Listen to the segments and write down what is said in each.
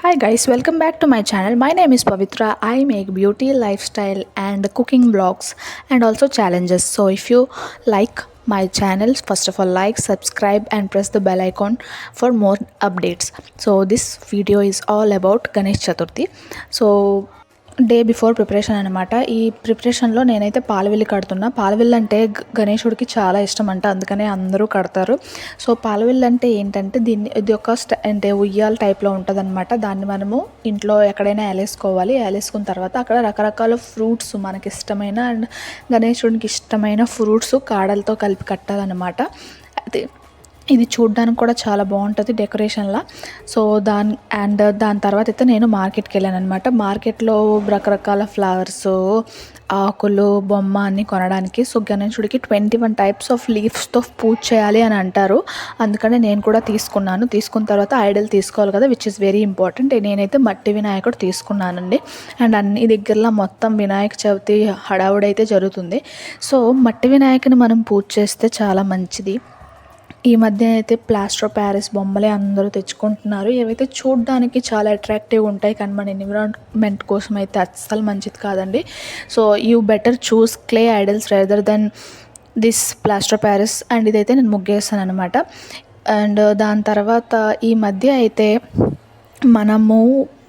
Hi guys, welcome back to my channel. My name is Pavitra. I make beauty, lifestyle and cooking vlogs and also challenges. So if you like my channel, first of all like, subscribe and press the bell icon for more updates. So this video is all about Ganesh Chaturthi. So day before preparation అనమాట. ఈ ప్రిపరేషన్లో నేనైతే పాలవెల్లి కడుతున్నా. పాలవెల్లి అంటే గణేశుడికి చాలా ఇష్టం అంట, అందుకనే అందరూ కడతారు. సో పాలవెల్లి అంటే ఏంటంటే ఇది ఒక అంటే ఉయ్యాల టైప్లో ఉంటుంది అనమాట. దాన్ని మనము ఇంట్లో ఎక్కడైనా ఏలేసుకోవాలి. ఏలేసుకున్న తర్వాత అక్కడ రకరకాల ఫ్రూట్స్ మనకి ఇష్టమైన అండ్ గణేశుడికి ఇష్టమైన ఫ్రూట్స్ కాడలతో కలిపి కట్టాలన్నమాట. అది ఇది చూడ్డానికి కూడా చాలా బాగుంటుంది డెకరేషన్లా. సో దాని తర్వాత అయితే నేను మార్కెట్కి వెళ్ళాను అనమాట. మార్కెట్లో రకరకాల ఫ్లవర్స్, ఆకులు, బొమ్మ అన్నీ కొనడానికి. సో గణేశుడికి 21 టైప్స్ ఆఫ్ లీవ్స్తో పూజ చేయాలి అని అంటారు. అందుకనే నేను కూడా తీసుకున్నాను. తీసుకున్న తర్వాత ఐడల్ తీసుకోవాలి కదా, విచ్ ఇస్ వెరీ ఇంపార్టెంట్. నేనైతే మట్టి వినాయకుడు తీసుకున్నానండి. అండ్ అన్ని దగ్గరలో మొత్తం వినాయక చవితి హడావుడైతే జరుగుతుంది. సో మట్టి వినాయకుని మనం పూజ చేస్తే చాలా మంచిది. ఈ మధ్య అయితే ప్లాస్టర్ ఆఫ్ ప్యారిస్ బొమ్మలే అందరూ తెచ్చుకుంటున్నారు. ఏవైతే చూడడానికి చాలా అట్రాక్టివ్ ఉంటాయి కానీ మన ఎన్విరాన్మెంట్ కోసం అయితే అస్సలు మంచిది కాదండి. So you better choose clay idols rather than this plaster of Paris. And ఇదైతే నేను ముగ్గేస్తాను అనమాట. అండ్ దాని తర్వాత ఈ మధ్య అయితే మనము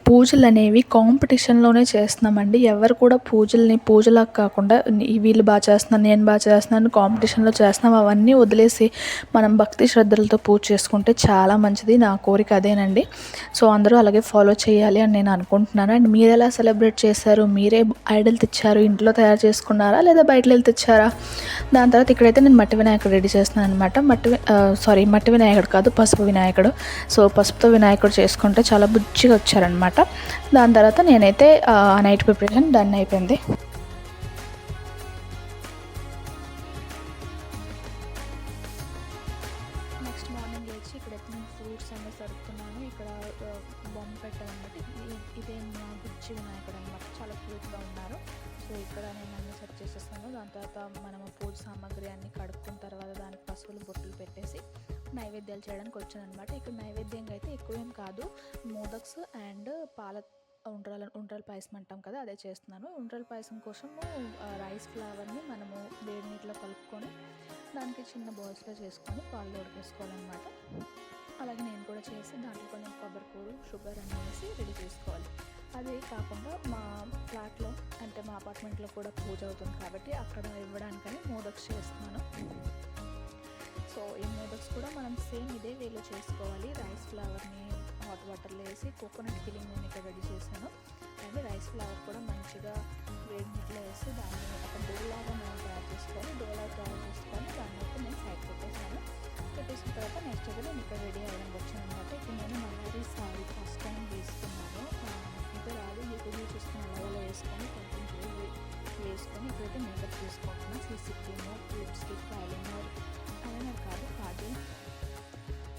పూజలు అనేవి కాంపిటీషన్లోనే చేస్తున్నామండి. ఎవరు కూడా పూజలా కాకుండా వీళ్ళు బాగా చేస్తున్నారు, నేను బాగా చేస్తున్నాను కాంపిటీషన్లో చేస్తున్నాం, అవన్నీ వదిలేసి మనం భక్తి శ్రద్ధలతో పూజ చేసుకుంటే చాలా మంచిది. నా కోరిక అదేనండి. సో అందరూ అలాగే ఫాలో చేయాలి అని నేను అనుకుంటున్నాను. అండ్ మీరు ఎలా సెలబ్రేట్ చేశారు? మీరే ఐడల్ తెచ్చారు, ఇంట్లో తయారు చేసుకున్నారా లేదా బయట వెళ్ళి తెచ్చారా? దాని తర్వాత ఇక్కడైతే నేను మట్టి వినాయకుడు రెడీ చేస్తున్నాను అనమాట. మట్టి వినాయకుడు కాదు, పసుపు వినాయకుడు. సో పసుపుతో వినాయకుడు చేసుకుంటే చాలా బుజ్జిగా వచ్చారనమాట. దాని తర్వాత నేనైతే నైట్ ప్రిపరేషన్ డన్ అయిపోయింది. నెక్స్ట్ మార్నింగ్ లేచి ఇక్కడైతే నేను ఫ్రూట్స్ అన్నీ సరుకుతున్నాను. ఇక్కడ బొమ్మ పెట్టాలన్నమాట. ఇదే మా బుజ్జి వినాయకుడు అనమాట, చాలా క్యూట్గా ఉన్నారు. సో ఇక్కడ నేను అన్నీ సెట్ చేసేస్తాను. దాని తర్వాత మనము పూజ సామాగ్రి అన్నీ కడుక్కున్న తర్వాత దానికి పసుపులు బొట్టులు పెట్టేసి నైవేద్యాలు చేయడానికి వచ్చాను అనమాట. ఇక్కడ నైవేద్యంగా అయితే ఎక్కువేం కాదు, మోదక్స్ అండ్ పాల ఉండ్రాల పాయసం అంటాం కదా, అదే చేస్తున్నాను. ఉండ్రాల పాయసం కోసము రైస్ ఫ్లవర్ని మనము వేడి నీటిలో కలుపుకొని దానికి చిన్న బాల్స్లో చేసుకొని పాలు ఉడికేసుకోవాలన్నమాట. అలాగే నేను కూడా చేసి దాంట్లో కొంచెం కొబ్బరికూరు, షుగర్ అన్నీ వేసి రెడీ చేసుకోవాలి. అదే కాకుండా మా ఫ్లాట్లో అంటే మా అపార్ట్మెంట్లో కూడా పూజ అవుతుంది కాబట్టి అక్కడ ఇవ్వడానికని మోదక్స్ చేస్తున్నాను. సో ఈ మోదక్స్ కూడా మనం సేమ్ ఇదే వేలో చేసుకోవాలి. రైస్ ఫ్లవర్ని హాట్ వాటర్లో వేసి కోకోనట్ ఫిల్లింగ్ నేను ఇక్కడ రెడీ చేశాను. అండ్ రైస్ ఫ్లవర్ కూడా మంచిగా వేడి నీటిలో వేసి దాన్ని ఒక డోలాగా మనం తయారు చేసుకొని దాన్ని అయితే నేను సైడ్ పెట్టేసాను. పెట్టేసిన తర్వాత నెక్స్ట్ అయితే నేను ఇక్కడ రెడీ అవ్వడానికి వచ్చాను అనమాట. ఇక్కడ నేను నల్లారి సారీ ఫస్ట్ టైం వేసుకున్నాను. ఇంకా రాదు, యూట్యూబ్లో చూసుకుని అలవాలో వేసుకొని కొంచెం వేసుకొని ఇక్కడైతే మేకప్ చేసుకుంటున్నాను. సీసీ క్రీమ్, లిప్స్టిక్, ఐలైనర్ కాదు కాజల్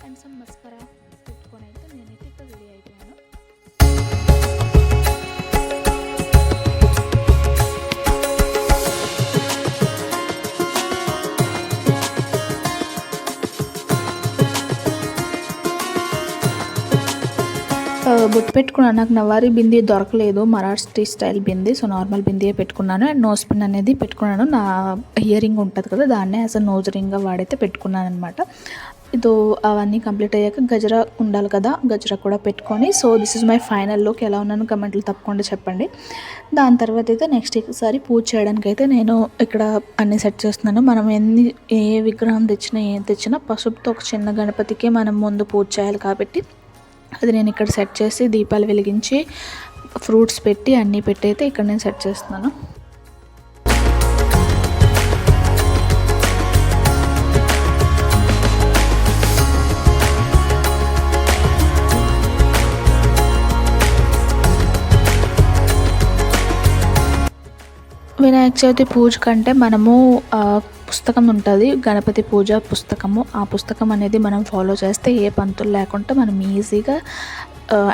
అండ్ సమ్ మస్కరా పెట్టుకొని అయితే నేనైతే ఇక్కడ రెడీ అయిపోయాను. బొట్టు పెట్టుకున్నాను. నాకు నవారీ బిందీ దొరకలేదు, Marathi style bindi. So normal బిందీయే పెట్టుకున్నాను. అండ్ నోస్ పిన్ అనేది పెట్టుకున్నాను. నా ఇయర్ రింగ్ ఉంటుంది కదా, దాన్నే యాజ్ అ నోజ్ రింగ్గా వాడైతే పెట్టుకున్నాను అనమాట. ఇదో అవన్నీ కంప్లీట్ అయ్యాక గజరా ఉండాలి కదా, గజరా కూడా పెట్టుకొని so this is my final look. ఎలా ఉన్నాను కమెంట్లు తప్పకుండా చెప్పండి. దాని తర్వాత అయితే నెక్స్ట్ ఈసారి పూజ చేయడానికి అయితే నేను ఇక్కడ అన్నీ సెట్ చేస్తున్నాను. మనం ఏ విగ్రహం తెచ్చినా ఏం తెచ్చినా పసుపుతో ఒక చిన్న గణపతికే మనం ముందు పూజ చేయాలి కాబట్టి అది నేను ఇక్కడ సెట్ చేసి దీపాలు వెలిగించి ఫ్రూట్స్ పెట్టి అన్నీ పెట్టి అయితే ఇక్కడ నేను సెట్ చేస్తున్నాను. వినాయక చవితి పూజ కంటే మనము పుస్తకం ఉంటుంది, గణపతి పూజ పుస్తకము. ఆ పుస్తకం అనేది మనం ఫాలో చేస్తే ఏ పంతులు లేకుండా మనం ఈజీగా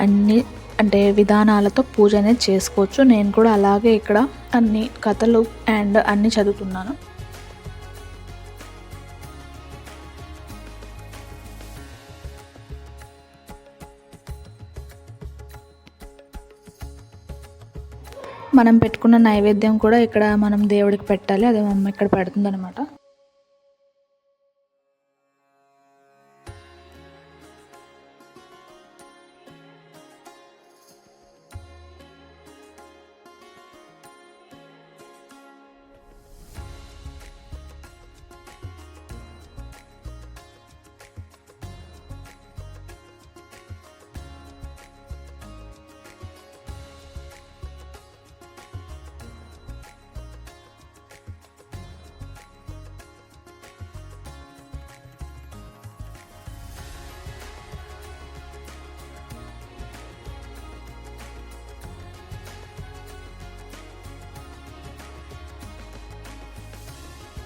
అన్ని అంటే విధానాలతో పూజ అనేది చేసుకోవచ్చు. నేను కూడా అలాగే ఇక్కడ అన్ని కథలు అండ్ అన్నీ చదువుతున్నాను. మనం పెట్టుకున్న నైవేద్యం కూడా ఇక్కడ మనం దేవుడికి పెట్టాలి. అది మా అమ్మ ఇక్కడ పెడుతుందనమాట.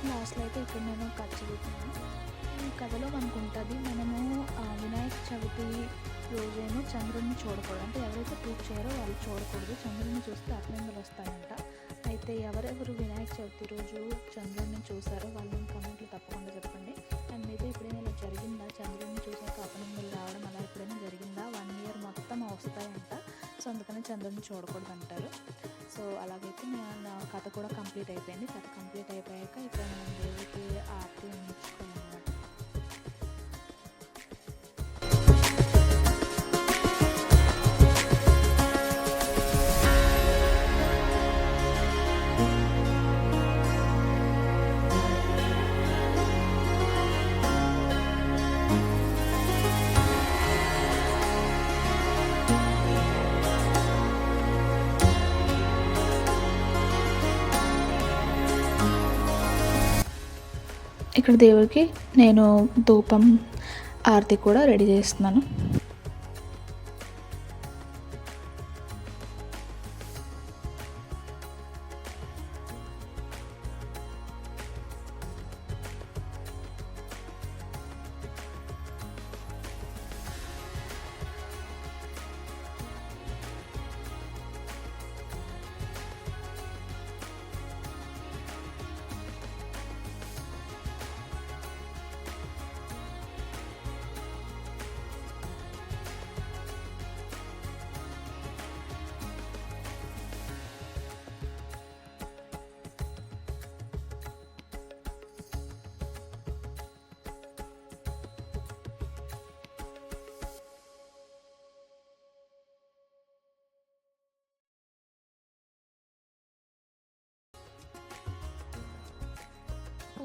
లాస్ట్లో అయితే ఇక్కడ నేను కథ చదువుతున్నాను. ఈ కథలో మనకు ఉంటుంది, మనము వినాయక చవితి రోజేమో చంద్రుడిని చూడకూడదు. అంటే ఎవరైతే పూజ చేయరో వాళ్ళు చూడకూడదు. చంద్రుడిని చూస్తే అపనిందలు వస్తాయంట. అయితే ఎవరెవరు వినాయక చవితి రోజు చంద్రుడిని చూసారో వాళ్ళు కమెంట్లు తప్పకుండా చెప్పండి. అండ్ మీతో ఎప్పుడైనా ఇలా జరిగిందా, చంద్రుడిని చూసాక అపనిందలు రావడం అలా ఎప్పుడైనా జరిగిందా? 1 year మొత్తం వస్తాయంట. సో అందుకని చంద్రుడిని చూడకూడదు అంటారు. సో అలాగైతే నా కథ కూడా కంప్లీట్ అయిపోయింది. కథ కంప్లీట్ అయిపోయాక ఇక్కడ మనం దేవుడికి ఆరతి అందించుకోవాలన్నమాట. ఇక్కడ దేవుడికి నేను ధూపం ఆరతి కూడా రెడీ చేస్తున్నాను.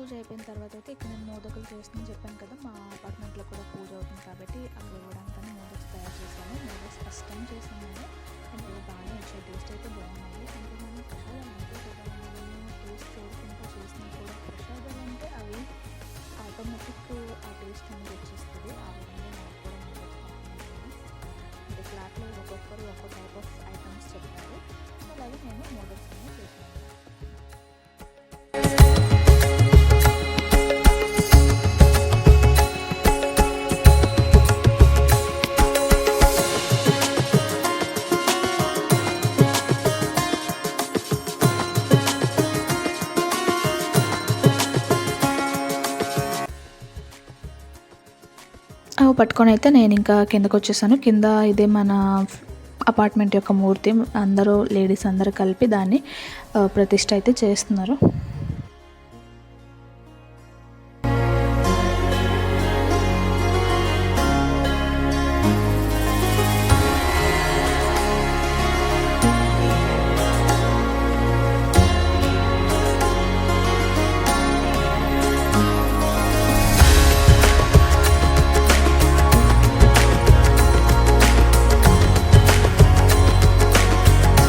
పూజ అయిపోయిన తర్వాత అయితే ఇక్కడ నేను మోదకులు చేస్తుందని చెప్పాను కదా, మా అపార్ట్మెంట్లో కూడా పూజ అవుతుంది కాబట్టి అక్కడ ఇవ్వడానికి మోదక్స్ తయారు చేశాను. మోదక్స్ ఫస్ట్ టైం చేశాను నేను. అంటే బాగానే వచ్చాయి, టేస్ట్ అయితే బాగున్నాయి. అంటే మనం ప్రసాదాలు అంటే కదా, మనం టేస్ట్ చూడకుండా చేసినా కూడా ప్రసాదాలు అంటే అవి ఆటోమేటిక్ ఆ టేస్ట్ అనేది వచ్చేస్తుంది. ఆ విధంగా నాకు కూడా మోదక్స్ బాగున్నాయి. అంటే ఫ్లాట్లో ఒక్కొక్కరు ఒక్కో టైప్ ఆఫ్ ఐటమ్స్ చెప్పారు. సో అలాగే నేను మోదక్స్ అనేది చేశాను. అవి పట్టుకొని అయితే నేను ఇంకా కిందకు వచ్చేసాను. కింద ఇదే మన అపార్ట్మెంట్ యొక్క మూర్తి. అందరూ లేడీస్ అందరూ కలిపి దాన్ని ప్రతిష్ఠ అయితే చేస్తున్నారు.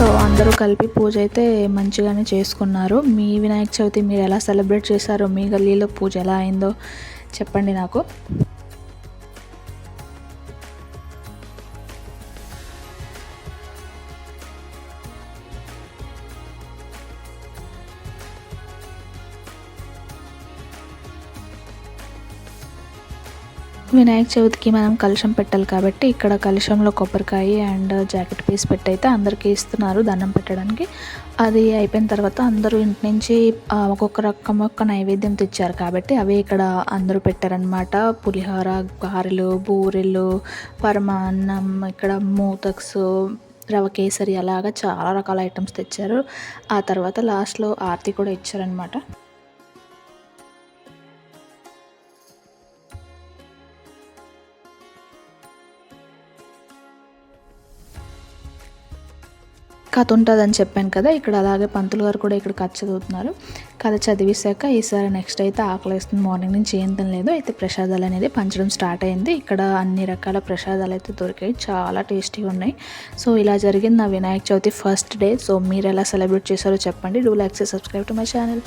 సో అందరూ కలిపి పూజ అయితే మంచిగానే చేసుకున్నారు. మీ వినాయక చవితి మీరు ఎలా సెలబ్రేట్ చేశారో, మీ గల్లీలో పూజ ఎలా అయిందో చెప్పండి నాకు. వినాయక చవితికి మనం కలశం పెట్టాలి కాబట్టి ఇక్కడ కలశంలో కొబ్బరికాయ అండ్ జాకెట్ పీస్ పెట్టి అయితే అందరికీ ఇస్తున్నారు దండం పెట్టడానికి. అది అయిపోయిన తర్వాత అందరూ ఇంటి నుంచి ఒక్కొక్క రకం యొక్క నైవేద్యం తెచ్చారు కాబట్టి అవి ఇక్కడ అందరూ పెట్టారనమాట. పులిహోర, గారెలు, బూరెలు, పరమాన్నం, ఇక్కడ మోదక్స్, రవ కేసరి అలాగా చాలా రకాల ఐటమ్స్ తెచ్చారు. ఆ తర్వాత లాస్ట్‌లో ఆరతి కూడా ఇచ్చారనమాట. కథ ఉంటదని చెప్పాను కదా! ఇక్కడ అలాగే పంతులు గారు కూడా ఇక్కడ కథ చదువుతున్నారు. కథ చదివేశాక ఈసారి నెక్స్ట్ అయితే ఆకలేస్తుంది. మార్నింగ్ నుంచి ఏం తినలేదు. అయితే ప్రసాదాలనేది పంచడం స్టార్ట్ అయింది. ఇక్కడ అన్ని రకాల ప్రసాదాలైతే దొరికాయి. చాలా టేస్టీగా ఉన్నాయి. సో ఇలా జరిగింది నా Vinayaka Chavithi first day. So మీరెలా సెలబ్రేట్ చేశారో చెప్పండి. Do like, subscribe to my channel.